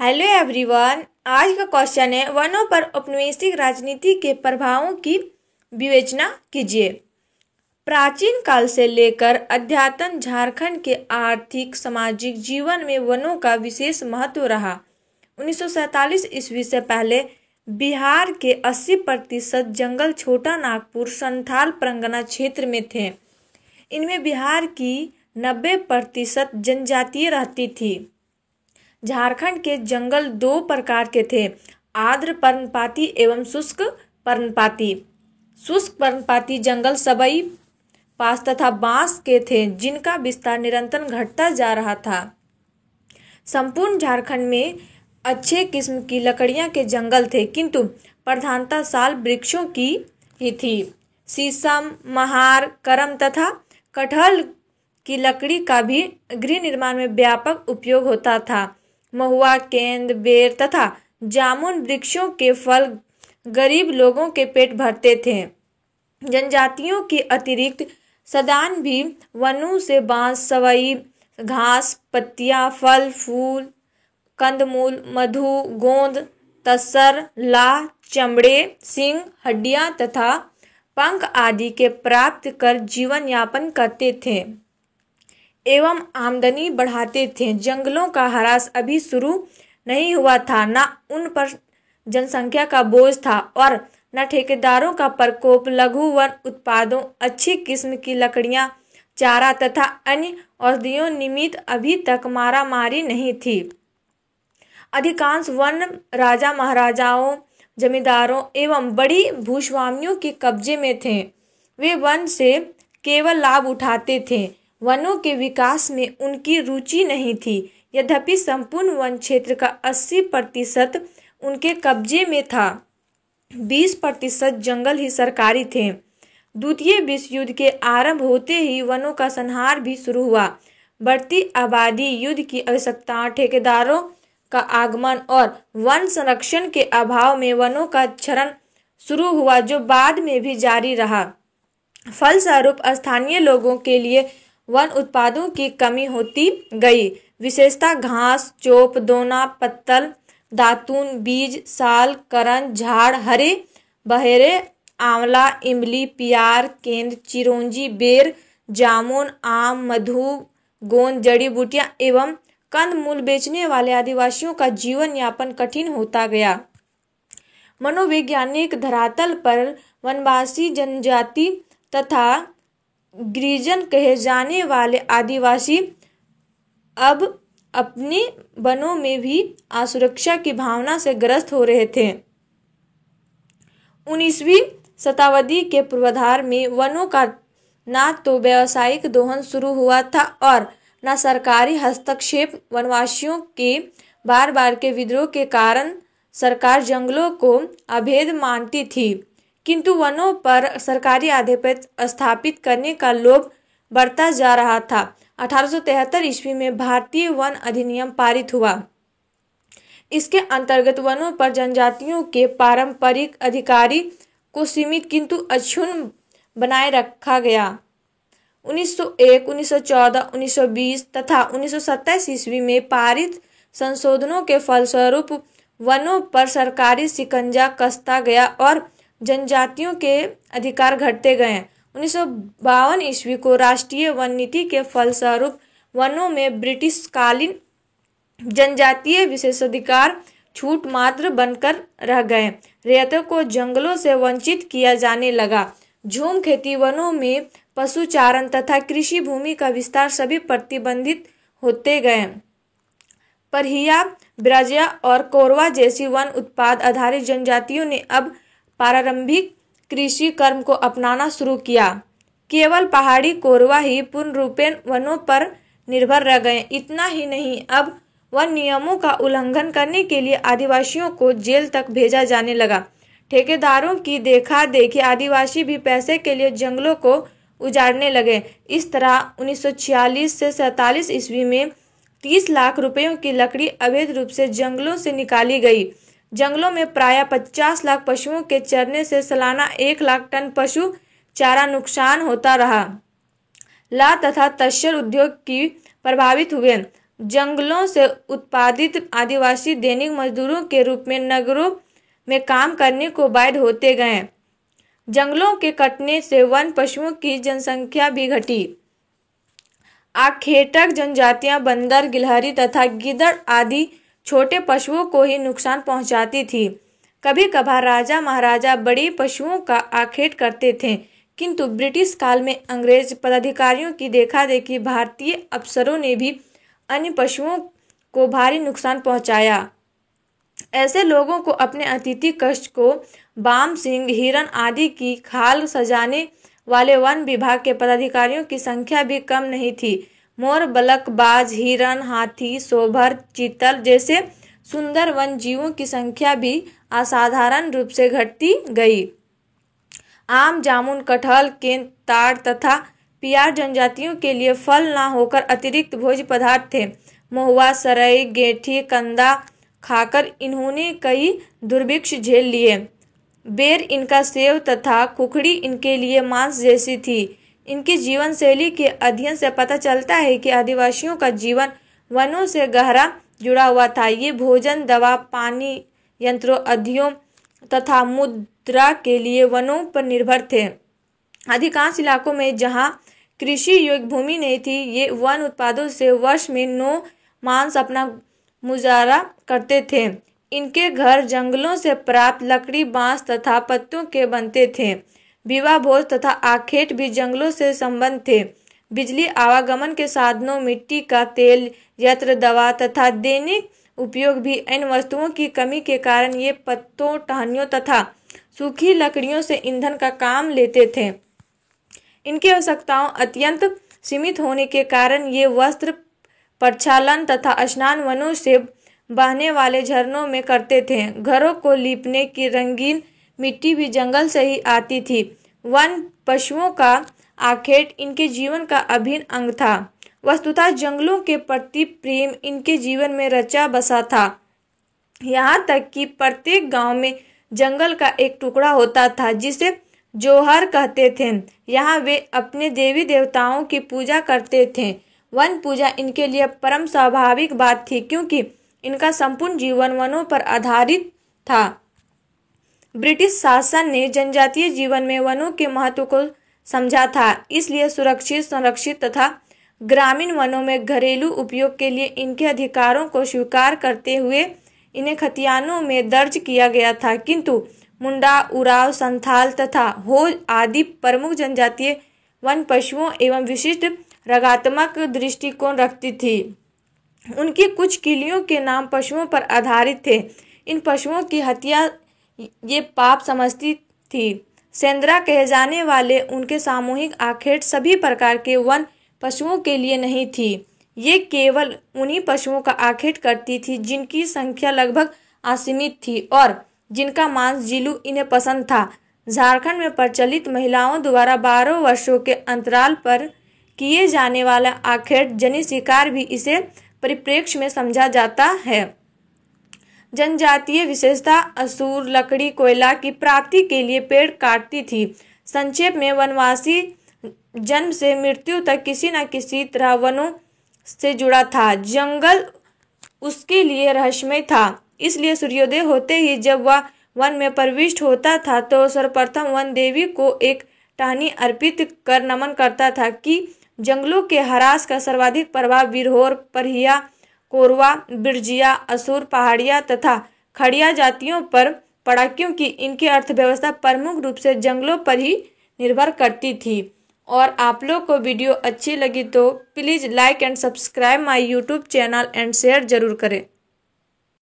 Hello everyone. आज का question है वनों पर औपनिवेशिक राजनीति के प्रभावों की विवेचना कीजिए। प्राचीन काल से लेकर अद्यतन झारखंड के आर्थिक सामाजिक जीवन में वनों का विशेष महत्व रहा। 1947 ईस्वी से पहले बिहार के 80% जंगल छोटा नागपुर संथाल परगना क्षेत्र में थे। इनमें बिहार की 90% जनजातीय रहती थी। झारखंड के जंगल दो प्रकार के थे, आर्द्र पर्णपाती एवं शुष्क पर्णपाती। शुष्क पर्णपाती जंगल सबई पास तथा बांस के थे, जिनका विस्तार निरंतर घटता जा रहा था। संपूर्ण झारखंड में अच्छे किस्म की लकड़ियां के जंगल थे, किंतु प्रधानतः साल वृक्षों की ही थी। शीशम, महार, करम तथा कटहल की लकड़ी का भी गृह निर्माण में व्यापक उपयोग होता था। महुआ, केंद, बेर तथा जामुन वृक्षों के फल गरीब लोगों के पेट भरते थे। जनजातियों के अतिरिक्त सदान भी वनों से बांस, सवई, घास, पत्तियां, फल, फूल, कंदमूल, मधु, गोंद, तसर, लाह, चमड़े, सींग, हड्डियां तथा पंख आदि के प्राप्त कर जीवन यापन करते थे एवं आमदनी बढ़ाते थे। जंगलों का ह्रास अभी शुरू नहीं हुआ था, न उन पर जनसंख्या का बोझ था और न ठेकेदारों का प्रकोप। लघु वन उत्पादों, अच्छी किस्म की लकड़ियां, चारा तथा अन्य औषधियों निमित्त अभी तक मारामारी नहीं थी। अधिकांश वन राजा महाराजाओं, जमींदारों एवं बड़ी भूस्वामियों के कब्जे में थे। वे वन से केवल लाभ उठाते थे, वनों के विकास में उनकी रुचि नहीं थी। यद्यपि संपूर्ण वन क्षेत्र का 80% उनके कब्जे में था। 20% जंगल ही सरकारी थे। द्वितीय विश्व युद्ध के आरंभ होते ही वनों का संहार भी शुरू हुआ। बढ़ती आबादी, युद्ध की आवश्यकता, ठेकेदारों का आगमन और वन संरक्षण के अभाव में वनों का क्षरण शुरू हुआ, जो बाद में भी जारी रहा। फलस्वरूप स्थानीय लोगों के लिए वन उत्पादों की कमी होती गई। विशेषतः घास, चोप, दोना, पत्तल, दातून, बीज, साल, करन, झाड़, हरे बहेरे, आंवला, इमली, पियार, केंद, चिरौंजी, बेर, जामुन, आम, मधु, गोंद, जड़ी बूटियां एवं कंदमूल बेचने वाले आदिवासियों का जीवन यापन कठिन होता गया। मनोवैज्ञानिक धरातल पर वनवासी जनजाति तथा गिरिजन कहे जाने वाले आदिवासी अब अपने वनों में भी असुरक्षा की भावना से ग्रस्त हो रहे थे। 19वीं शताब्दी के पूर्वाधार में वनों का न तो व्यावसायिक दोहन शुरू हुआ था और न सरकारी हस्तक्षेप। वनवासियों के बार बार के विद्रोह के कारण सरकार जंगलों को अवैध मानती थी, किंतु वनों पर सरकारी आधिपत्य स्थापित करने का लोभ बढ़ता जा रहा था। 1873 ईस्वी में भारतीय वन अधिनियम पारित हुआ। इसके अंतर्गत वनों पर जनजातियों के पारंपरिक अधिकारी को सीमित किंतु अक्षुण्ण बनाए रखा गया। 1901, 1914, 1920 तथा 1927 ईस्वी में पारित संशोधनों के फलस्वरूप वनों पर सरकारी शिकंजा कसता गया और जनजातियों के अधिकार घटते गए। 1952 ईस्वी को राष्ट्रीय वन नीति के फलस्वरूप वनों में ब्रिटिशकालीन जनजातीय विशेषाधिकार छूट मात्र बनकर रह गए। रैयतों को जंगलों से वंचित किया जाने लगा। झूम खेती, वनों में पशुचारण तथा कृषि भूमि का विस्तार सभी प्रतिबंधित होते गए। परहिया, ब्राजिया और कोरवा जैसी वन उत्पाद आधारित जनजातियों ने अब प्रारंभिक कृषि कर्म को अपनाना शुरू किया। केवल पहाड़ी कोरवा ही पूर्ण रूपेण वनों पर निर्भर रह गए। इतना ही नहीं, अब वन नियमों का उल्लंघन करने के लिए आदिवासियों को जेल तक भेजा जाने लगा। ठेकेदारों की देखा देखी आदिवासी भी पैसे के लिए जंगलों को उजाड़ने लगे। इस तरह 1946 से 47 ईस्वी में 30 लाख रुपयों की लकड़ी अवैध रूप से जंगलों से निकाली गई। जंगलों में प्रायः 50 लाख पशुओं के चरने से सालाना 1 लाख टन पशु चारा नुकसान होता रहा। ला तथा तस्कर उद्योग की प्रभावित हुए। जंगलों से उत्पादित आदिवासी दैनिक मजदूरों के रूप में नगरों में काम करने को बाध्य होते गए। जंगलों के कटने से वन पशुओं की जनसंख्या भी घटी। आखेटक जनजातियां बंदर, गिलहरी तथा गिद्धड़ आदि छोटे पशुओं को ही नुकसान पहुंचाती थी। कभी कभार राजा महाराजा बड़े पशुओं का आखेट करते थे, किंतु ब्रिटिश काल में अंग्रेज पदाधिकारियों की देखा-देखी भारतीय अफसरों ने भी अन्य पशुओं को भारी नुकसान पहुंचाया। ऐसे लोगों को अपने अतिथि कक्ष को बाम, सिंह, हिरन आदि की खाल सजाने वाले वन विभाग के पदाधिकारियों की संख्या भी कम नहीं थी। मोर, बलक, बाज, हिरन, हाथी, सोभर, चीतल जैसे सुंदर वन जीवों की संख्या भी असाधारण रूप से घटती गई। आम, जामुन, कटहल, केन, ताड़ तथा पियार जनजातियों के लिए फल न होकर अतिरिक्त भोज्य पदार्थ थे। महुआ, सरई, गेंठी, कंदा खाकर इन्होंने कई दुर्भिक्ष झेल लिए। बेर इनका सेव तथा खुखड़ी इनके लिए मांस जैसी थी। इनकी जीवन शैली के अध्ययन से पता चलता है कि आदिवासियों का जीवन वनों से गहरा जुड़ा हुआ था। ये भोजन, दवा, पानी, यंत्रों, उद्योग तथा मुद्रा के लिए वनों पर निर्भर थे। अधिकांश इलाकों में जहां कृषि योग्य भूमि नहीं थी, ये वन उत्पादों से वर्ष में 9 मास अपना गुजारा करते थे। इनके घर जंगलों से प्राप्त लकड़ी, बांस तथा पत्तों के बनते थे। विवाह, भोज तथा आखेट भी जंगलों से संबंध थे। बिजली, आवागमन के साधनों, मिट्टी का तेल, यंत्र, दवा तथा दैनिक उपयोग भी इन वस्तुओं की कमी के कारण ये पत्तों, टहनियों तथा सूखी लकड़ियों से ईंधन का काम लेते थे। इनकी आवश्यकताओं अत्यंत सीमित होने के कारण ये वस्त्र प्रक्षालन तथा स्नान वनों से बहने वाले झरनों में करते थे। घरों को लीपने की रंगीन मिट्टी भी जंगल से ही आती थी। वन पशुओं का आखेट इनके जीवन का अभिन्न अंग था। वस्तुतः जंगलों के प्रति प्रेम इनके जीवन में रचा बसा था। यहाँ तक कि प्रत्येक गांव में जंगल का एक टुकड़ा होता था जिसे जोहर कहते थे। यहाँ वे अपने देवी देवताओं की पूजा करते थे। वन पूजा इनके लिए परम स्वाभाविक बात थी, क्योंकि इनका संपूर्ण जीवन वनों पर आधारित था। ब्रिटिश शासन ने जनजातीय जीवन में वनों के महत्व को समझा था, इसलिए सुरक्षित, संरक्षित तथा ग्रामीण वनों में घरेलू उपयोग के लिए इनके अधिकारों को स्वीकार करते हुए इन्हें खतियानों में दर्ज किया गया था। किंतु मुंडा, उराव, संथाल तथा होज आदि प्रमुख जनजातीय वन पशुओं एवं विशिष्ट रंगात्मक दृष्टिकोण रखती थी। उनकी कुछ किलियों के नाम पशुओं पर आधारित थे। इन पशुओं की हत्या ये पाप समझती थी। सेंद्रा कहे जाने वाले उनके सामूहिक आखेट सभी प्रकार के वन पशुओं के लिए नहीं थी। ये केवल उन्हीं पशुओं का आखेट करती थी जिनकी संख्या लगभग असीमित थी और जिनका मांस जीलू इन्हें पसंद था। झारखंड में प्रचलित महिलाओं द्वारा 12 वर्षों के अंतराल पर किए जाने वाला आखेट जनित शिकार भी इसे परिप्रेक्ष्य में समझा जाता है। जनजातीय विशेषता असुर लकड़ी, कोयला की प्राप्ति के लिए पेड़ काटती थी। संक्षेप में वनवासी जन्म से मृत्यु तक किसी न किसी तरह वनों से जुड़ा था। जंगल उसके लिए रहस्यमय था, इसलिए सूर्योदय होते ही जब वह वन में प्रविष्ट होता था तो सर्वप्रथम वन देवी को एक टहनी अर्पित कर नमन करता था कि जंगलों के ह्रास का सर्वाधिक प्रभाव बिरहोर, परहिया, कोरवा, बिरजिया, असुर, पहाड़िया तथा खड़िया जातियों पर पड़ा, क्योंकि इनकी अर्थव्यवस्था प्रमुख रूप से जंगलों पर ही निर्भर करती थी। और आप लोग को वीडियो अच्छी लगी तो please like and subscribe my YouTube channel and share जरूर करें।